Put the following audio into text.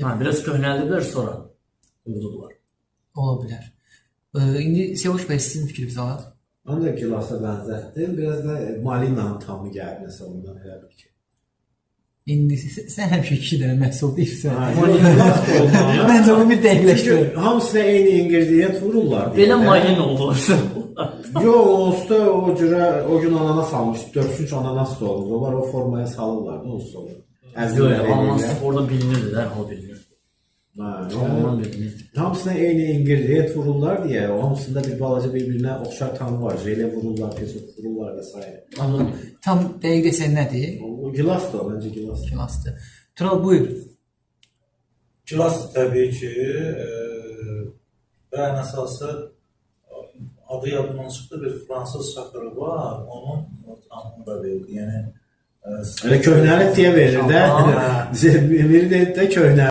Ha, biraz köhnəldilər sonra qurdular. Ola bilər. İndi Sevuş bəy sizin fikriniz var. Onu da gilasa bənzətdim. Biraz da malinanın tamı gəldi nəsə ondan elə bil ki. İndi sən həmişə 2 dənə məhsul deyirsən. Gilas da olmalı. Məncə onu bir dəqiqləşdirin. Çünki hamısına eyni ingrediyyat vururlar. Belə malin olursa. Yox, o cürə o gün ananas almış. 4-3 ananas da olur. Onlar o formaya salırlar da olsa olur. Yox, ananas orada bilinirdi, dərhal bilinirdi. Ondan bilinirdi. Hamısına eyni ingrediyyat vururlar deyə, o hamısında bir balaca bir-birinə oxşar tamı var. Jele vururlar, peçet vururlar və s. Tam dəqiq desən nədir? O gilas da, məncə gilas. Gilasdır. Tural buyur. Gilas təbii ki, bəyan əsası adı yadımdan çıxdı, bir fransız şaxırı var, onun tamını da verdi. Yəni Elə köhnəlik deyə verir də. Biri də köhnəlik.